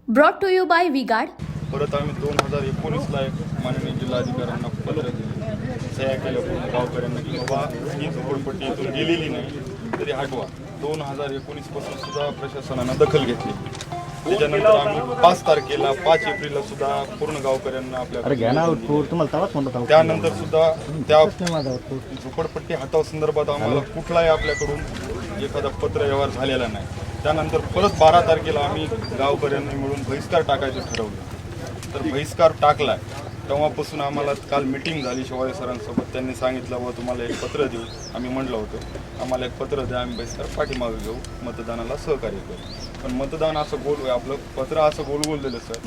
Brought to you by V-Guard. परत आम्ही 2019ला माननीय जिल्हाधिकाऱ्यांना पत्र दिले, सह्या केल्या पूर्ण गावकऱ्यांना की बाबा ही झोपडपट्टी इथून गेलेली नाही तरी हटवा. 2019 पासून सुद्धा प्रशासनानं दखल घेतली. त्याच्यानंतर आम्ही 5 तारखेला 5 एप्रिलला सुद्धा पूर्ण गावकऱ्यांना आपल्या त्यानंतर सुद्धा त्या झोपडपट्टी हटाव संदर्भात आम्हाला कुठलाही आपल्याकडून एखादा पत्र व्यवहार झालेला नाही. त्यानंतर परत 12 तारखेला आम्ही गावकऱ्यांनी मिळून बहिष्कार टाकायचं ठरवलं. तर बहिष्कार टाकला. तेव्हापासून आम्हाला काल मिटिंग झाली शेवाळे सरांसोबत. त्यांनी सांगितलं व तुम्हाला एक पत्र देऊ. आम्ही म्हटलं होतं आम्हाला एक पत्र द्या, आम्ही बहिष्कार पाठीमागे घेऊ, मतदानाला सहकार्य करू. पण मतदान असं गोल आपलं पत्र असं गोल दिलं सर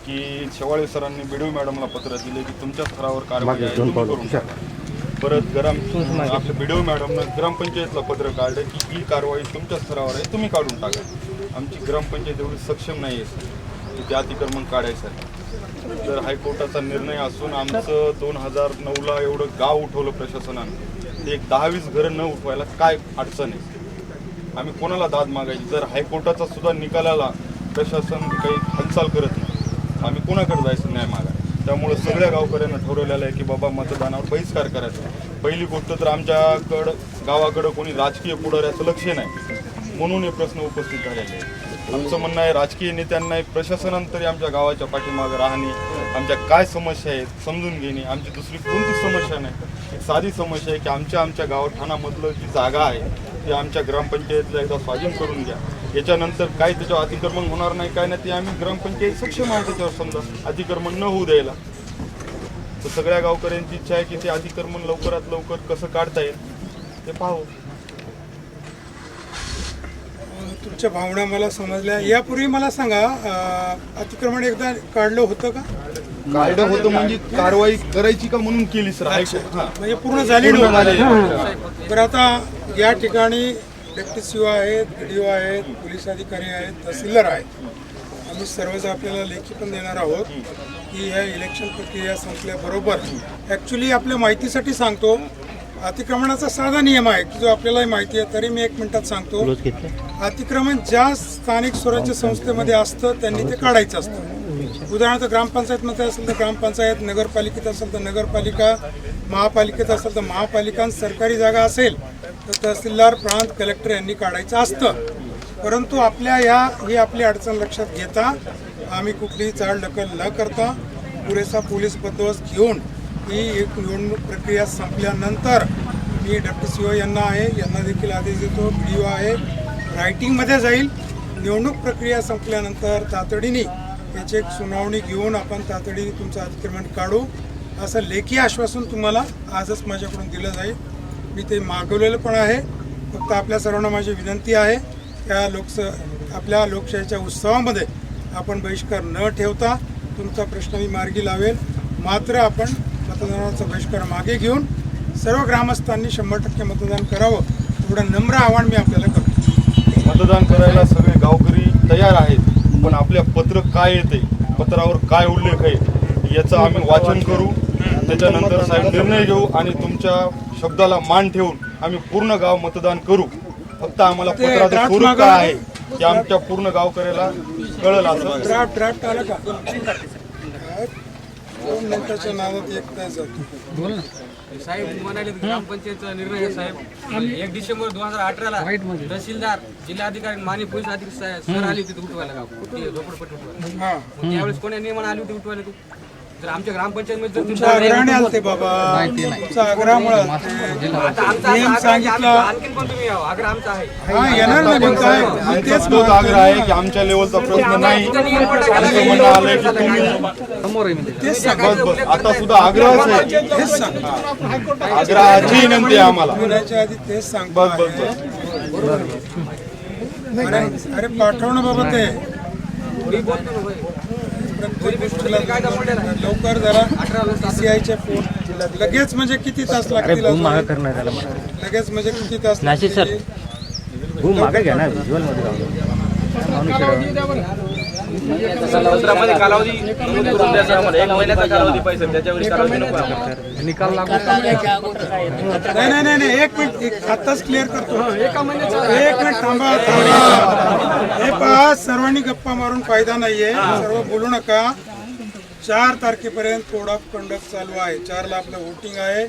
की शेवाळे सरांनी बीडीओ मॅडमला पत्र दिले की तुमच्या स्तरावर कारवाई आहे तुम्ही करून टाका. परत आपल्या बीडीओ मॅडमनं ग्रामपंचायतला पत्र काढलं की ही कारवाई तुमच्या स्तरावर आहे तुम्ही काढून टाका. आमची ग्रामपंचायत एवढी सक्षम नाही आहे की ते अतिक्रमण काढायसाठी. तर हायकोर्टाचा निर्णय असून आमचं 2009ला एवढं गाव उठवलं प्रशासनानं, ते एक 10-20 घरं न उठवायला काय अडचण आहे? आम्ही कोणाला दाद मागायची? जर हायकोर्टाचा सुद्धा निकालाला प्रशासन काही हालचाल करत नाही, आम्ही कोणाकडे जायचं न्याय मागा? त्यामुळे सगळ्या गावकऱ्यांना ठरवलेलं आहे की बाबा मतदानावर बहिष्कार करायचा. पहिली गोष्ट तर आमच्याकडं गावाकडं कोणी राजकीय पुढाऱ्याचं लक्ष नाही, म्हणून हे प्रश्न उपस्थित झालेले आहे. आमचं म्हणणं आहे राजकीय नेत्यांना प्रशासनानं तरी आमच्या गावाच्या पाठीमागे राहणे, आमच्या काय समस्या आहेत समजून घेणे. आमची दुसरी कोणतीच समस्या नाही, एक साधी समस्या आहे की आमच्या गावात ठाणामधलं जी जागा आहे ती आमच्या ग्रामपंचायतला एकदा स्वाधीन करून घ्या. याच्यानंतर काय त्याच्यावर अतिक्रमण होणार नाही काय नाही ते आम्ही ग्रामपंचायत सक्षम आहे त्याच्यावर समजा अतिक्रमण न होऊ द्यायला. तर सगळ्या गावकऱ्यांची इच्छा आहे की ते अतिक्रमण लवकरात लवकर कसं काढता येईल ते पाहू. तुमच्या भावना मला समजल्या. यापूर्वी मला सांगा अतिक्रमण एकदा काढलं होतं का? काढलं होतं म्हणजे कारवाई करायची का म्हणून केली सर. म्हणजे पूर्ण झाली नव्हती. बरं आता या ठिकाणी डेप्टी सीओ आहेत, बीडीओ आहेत, पोलीस अधिकारी आहेत, तहसीलदार आहेत. आम्ही सर्वच आपल्याला लेखी पण देणार आहोत की ह्या इलेक्शन प्रक्रिया संपल्याबरोबर ॲक्च्युली आपल्या माहितीसाठी सांगतो अतिक्रमणाचा साधा नियम आहे की जो आपल्याला माहिती आहे तरी मी 1 मिनिटात सांगतो. अतिक्रमण ज्या स्थानिक स्वराज्य संस्थेमध्ये असतं त्यांनी ते काढायचं असतं. उदाहरणार्थ ग्रामपंचायतमध्ये असेल तर ग्रामपंचायत, नगरपालिकेत असेल तर नगरपालिका, महापालिकेत असेल तर महापालिका, सरकारी जागा असेल तर तहसीलदार, प्रांत, कलेक्टर यांनी काढायचं असतं. परंतु ही आपली अडचण लक्षात घेता आम्ही कुठलीही चालढकल न करता पुरेसा पोलीस बंदोबस्त घेऊन ही एक निवडणूक प्रक्रिया संपल्यानंतर मी डेप्टी सीओ यांना देखील आदेश देतो, बीडीओ आहे, रायटिंगमध्ये जाईल. निवडणूक प्रक्रिया संपल्यानंतर तातडीने याची एक सुनावणी घेऊन आपण तातडीने तुमचं अतिक्रमण काढू असं लेखी आश्वासन तुम्हाला आजच माझ्याकडून दिलं जाईल. मी ते मागवलेलं पण आहे. फक्त आपल्या सर्वांना माझी विनंती आहे त्या आपल्या लोकशाहीच्या उत्सवामध्ये आपण बहिष्कार न ठेवता तुमचा प्रश्न मी मार्गी लावेल. मात्र आपण मतदानाचा बहिष्कार मागे घेऊन सर्व ग्रामस्थांनी 100% मतदान करावं एवढं नम्र आवाहन मी आपल्याला करतो. मतदान करायला सगळे गावकरी तयार आहेत, पण आपल्या पत्र काय येते, पत्रावर काय उल्लेख आहे याचं आम्ही वाचन करू. त्याच्यानंतर साहेब निर्णय घेऊ आणि तुमच्या शब्दाला मान ठेवून आम्ही पूर्ण गाव मतदान करू. फक्त आम्हाला पत्राचं स्वरूप काय आहे की आमच्या पूर्ण गावकऱ्याला कळलं. असं ड्राफ्ट आला का? 2 मिनिटाच्या नावात एक तास जातो. साहेब म्हणाले ग्रामपंचायतचा निर्णय आहे साहेब. 1 डिसेंबर 2018ला तहसीलदार, जिल्हाधिकारी, माननीय पोलीस अधिकारी सर आली होती उठवायला गाव झोपडपट्टी उठवायला. त्यावेळेस कोण्या नियमाने आली होती उठवायला तू? तर आमच्या ग्रामपंचायतमध्ये तुमच्या आग्रहाने आलते बाबा, तुमच्या आग्रहामुळे सांगितलं आणखी पण तुम्ही आग्रह आमचा आहे. येणार नाही. तेच तोच आग्रह आहे की आमच्या लेवलचा प्रश्न नाही. आमचं म्हणणं आलंय की तुम्ही तेच सांग. बस आता सुद्धा आग्रहच आहे. तेच सांग. आग्रहाची विनंती आहे आम्हाला. बोलायच्या आधी तेच सांग. बस बस बस अरे पाठवणं बाबा ते मी बोलतो ना भाई. प्रत्येक गोष्टीला लवकर जरा PCIच्या फोन लगेच म्हणजे किती तास लागतील? लगेच म्हणजे किती तास लागतील? सत्रामध्ये कालावधी नमूद करून द्यायचा आम्हाला. 1 महिन्याचा कालावधी पाहिजे त्याच्यावर कालावधी नको आम्हाला. निकाल लागू नाही एक मिनिट आताच क्लिअर करतो. एक मिनिट थांबा. हे पहा, सर्वांनी गप्पा मारून फायदा नाहीये. सर्व बोलू नका. 4 तारखेपर्यंत कोड ऑफ कंडक्ट चालू आहे. 4 ला आपलं वोटिंग आहे.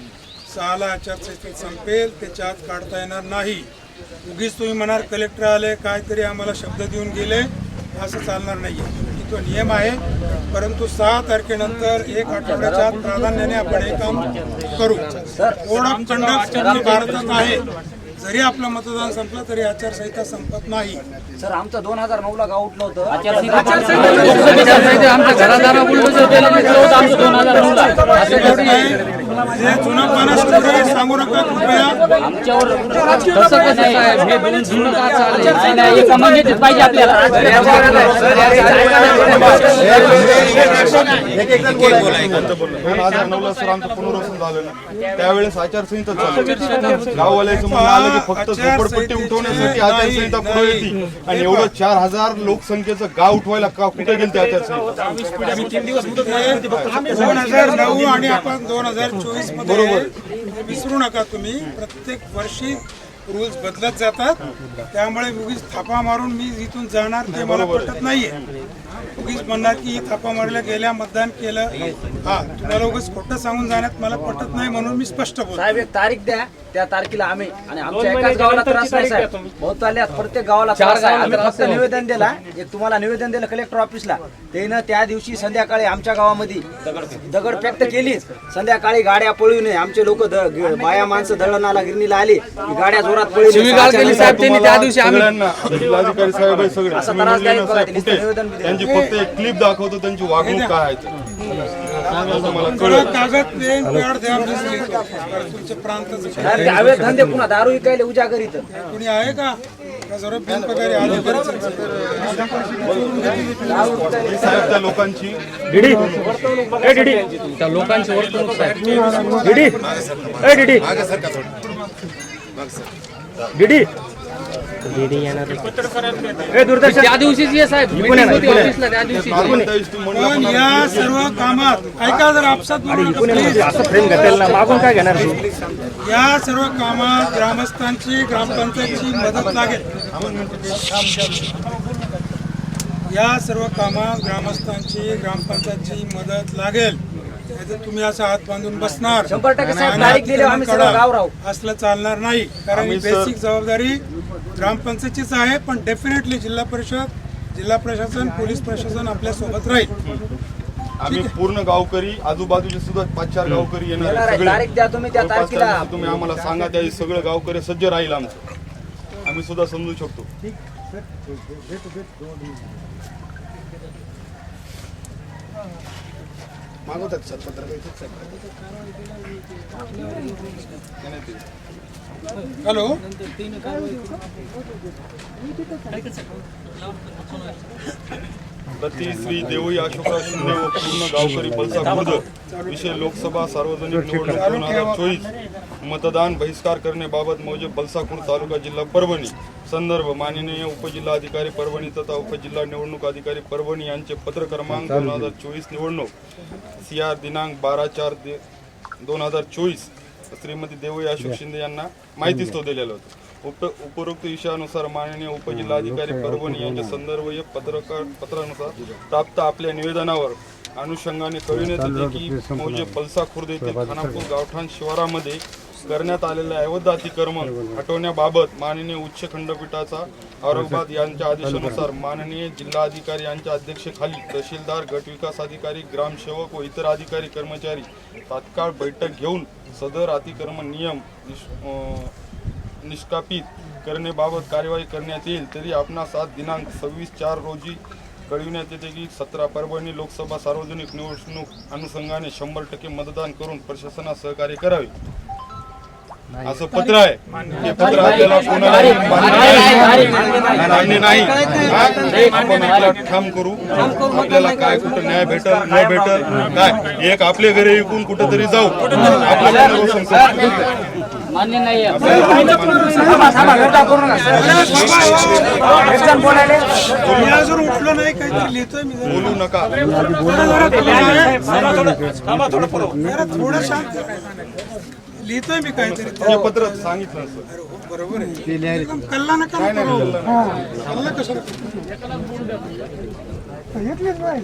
6 ला आचारसंहिता संपेल. त्याच्या आत काढता येणार नाही. उगीच तुम्ही म्हणाल कलेक्टर आले काहीतरी आम्हाला शब्द देऊन गेले, असं चालणार नाहीये. तो नियम आहे. परंतु 6 तारखेनंतर 1 आठवड्याच्या आत प्राधान्याने आपण हे काम करू. कोड ऑफ कंडक्ट भारतात आहे. जरी आपलं मतदान संपलं तरी आचारसंहिता संपत नाही. सर आमचं 2009 ला गाव उठलं होतं. जे जुनं पाना सांगू नका कृपया. सर आमचं पुनर्वसन झालं ना, त्यावेळेस आचारसंहिता चालू. गाववाल्याचं म्हणणं आलं की फक्त झोपडपट्टी उठवण्यासाठी आचारसंहिता पुढे येते. आणि एवढं 4000 लोकसंख्येचं गाव उठवायला का कुठे गेलं ते आचारसंहिता? 2009 आणि आपण 2024 मध्ये विसरू नका तुम्ही. प्रत्येक वर्षी रूल्स बदलत जातात. त्यामुळे उगीच थापा मारून मी इथून जाणार ते मला पटत नाहीये. उगीच म्हणणार की थापा मारल्या गेल्या मतदान केलं. हा, तुम्हाला उगीच खोटं सांगून जाण्यात मला पटत नाही म्हणून मी स्पष्ट बोलतो. साहेब एक तारीख द्या. त्या तारखेला आम्ही आणि आमच्या एकाच गावाला त्रास नाही साहेब. बहुत आल्यात प्रत्येक गावाला त्रास आहे. आम्ही फक्त निवेदन दिला. एक तुम्हाला निवेदन दिलं कलेक्टर ऑफिसला. त्यानं त्या दिवशी संध्याकाळी आमच्या गावामध्ये दगड फॅक्ट केलीच. संध्याकाळी गाड्या पळू नये. आमचे लोक बाया माणसं दळणाला गिरणीला आली. गाड्या जोरात पळली. जिल्हाधिकारी साहेब आहे सगळे. तुम्ही म्हणले ना साहेब कुठे त्यांची फक्त एक क्लिप दाखवतो त्यांची वागणूक काय आहे. मला कळलं. कागद पेन पॅड द्या. तुमच्या प्रांताचं अवैध धंदे पुन्हा दारू विकायला उजागर इथं कुणी आहे का? सर्व बिनपगारी अधिकारी साहेब त्या लोकांची त्या दिवशीच ये साहेब ऑफिसला त्या दिवशी. पण या सर्व कामात ऐका जर आपसात या सर्व कामात ग्रामस्थांची ग्रामपंचायतची मदत लागेल. या सर्व कामात ग्रामस्थांची ग्रामपंचायतची मदत लागेल. नाहीतर तुम्ही असं हात बांधून बसणार 100% साहेब तारीख दिली आम्ही सगळं गाव राहू. असलं चालणार नाही. कारण बेसिक जबाबदारी ग्रामपंचायतीच आहे. पण डेफिनेटली जिल्हा परिषद, जिल्हा प्रशासन, पोलीस प्रशासन आपल्या सोबत राहील. आम्ही पूर्ण गावकरी, आजूबाजूचे सुद्धा 5-4 गावकरी येणार येणार आहे. तारीख द्या तुम्ही त्या तारखेला. तुम्ही आम्हाला सांगा. त्या सगळं गावकरी सज्ज राहील आमचं. आम्ही सुद्धा समजू शकतो. हॅलो, प्रति श्री देवई अशोकराव शिंदे व पूर्ण गावकरी पलसा खुर्द विषय लोकसभा सार्वजनिक निवडणूक 2024 मतदान बहिष्कार करण्याबाबत मौजे बलसाखुर्द तालुका जिल्हा परभणी. संदर्भ माननीय उपजिल्हाधिकारी परभणी तथा उपजिल्हा निवडणूक अधिकारी परभणी यांचे पत्र क्रमांक 2024 निवडणूक CR दिनांक 12/4/2024 श्रीमती देवई अशोक शिंदे यांना माहितीच तो दिलेला होता. उपरोक्त विषयानुसार माननीय उपजिल्हाधिकारी परभणी यांच्या संदर्भ पत्रानुसार प्राप्त आपल्या निवेदनावर अनुषंगाने कळविण्यात येते की मौजे पलसा खुर्द येथील खानापूर गावठाण शिवारामध्ये करण्यात आलेल्या अवैध अतिक्रमण हटवण्याबाबत माननीय उच्च खंडपीठाचा औरंगाबाद यांच्या आदेशानुसार माननीय जिल्हाधिकारी यांच्या अध्यक्षतेखाली तहसीलदार, गट विकास अधिकारी, ग्रामसेवक व इतर अधिकारी कर्मचारी तात्काळ बैठक घेऊन सदर अतिक्रमण नियम निष्कापित करण्याबाबत कार्यवाही करण्यात येईल. तरी आपणास आज दिनांक 26/4 रोजी कळविण्यात येते की 17 परभणी लोकसभा सार्वजनिक निवडणूक अनुषंगाने 100% मतदान करून प्रशासनास सहकार्य करावे असं पत्र आहे. हे पत्र आपल्याला कोणालाही मान्य नाही. आपण आपला ठाम करू. आपल्याला काय कुठं न्याय भेटल न भेटल काय एक आपले घरी विकून कुठेतरी जाऊ. आपल्याला मान्य नाही आहे. मी अजून उठलो नाही, काहीतरी लिहितोय मी जरा. बोलू नका. जरा थोडं शांत लिहितोय मी काहीतरी. हे पत्र सांगितलं सर. अरे हो, बरोबर आहे. एकदम कल्ला नका करू. कल्ला कशाला करू? घेतलीच नाही.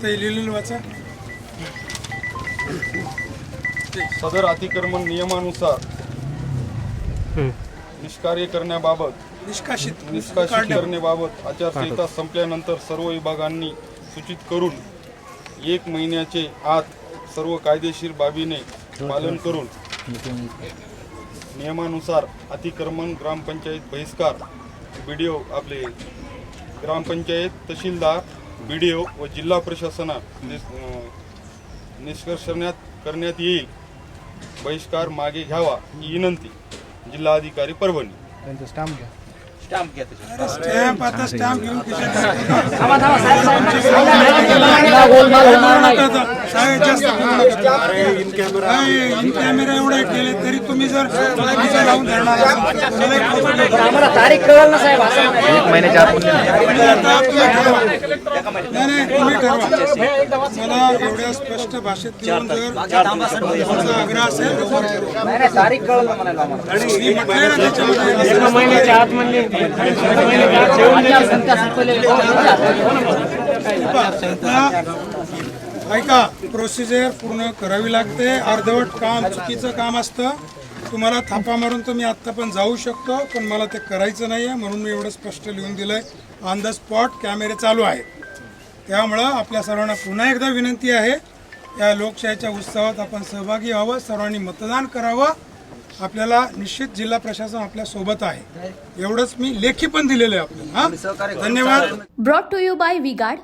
ते लिहिलेलं वाचा. सदर अतिक्रमण नियमानुसार निष्कार्य करण्याबाबत निष्कासित निष्कासित करण्याबाबत आचारसंहिता संपल्यानंतर सर्व विभागांनी सूचित करून 1 महिन्याचे आत सर्व कायदेशीर बाबीने पालन करून नियमानुसार अतिक्रमण ग्रामपंचायत बहिष्कार BDO आपले ग्रामपंचायत तहसीलदार BDO व जिल्हा प्रशासनात निष्कर्ष करण्यात येईल. बहिष्कार मागे घ्यावा ही विनंती. जिल्हाधिकारी परभणी. त्यांचं स्टॅम्प घ्या. स्टॅम्प घ्या त्याच्यावर. अरे स्टॅम्प आता स्टॅम्प घेऊन खिशात साहेब जास्त इन कॅमेरा एवढे केले तरी तुम्ही जर चुकीचं लावून धरणार आम्हाला तारीख कळलं ना साहेब. असं 1 महिन्याच्या आत नाही तुम्ही ठरवा. मला एवढ्या स्पष्ट भाषेत देऊन जर तुमचा आग्रह असेल तर वर करू. नाही तारीख कळलं म्हणायला आम्हाला. मी म्हटलंय ना त्याच्यामध्ये ऐका, प्रोसिजर पूर्ण करावी लागते. अर्धवट काम चुकीचं काम असतं. तुम्हाला थापा मारून तर मी आत्ता पण जाऊ शकतो, पण मला ते करायचं नाही आहे म्हणून मी एवढं स्पष्ट लिहून दिलंय. ऑन द स्पॉट कॅमेरे चालू आहेत. त्यामुळं आपल्या सर्वांना पुन्हा एकदा विनंती आहे, या लोकशाहीच्या उत्सवात आपण सहभागी व्हावं, सर्वांनी मतदान करावं. आपल्याला निश्चित जिल्हा प्रशासन आपल्या सोबत आहे. एवढंच मी लेखी पण दिलेलं आहे आपल्याला. धन्यवाद. Brought to you by V-Guard.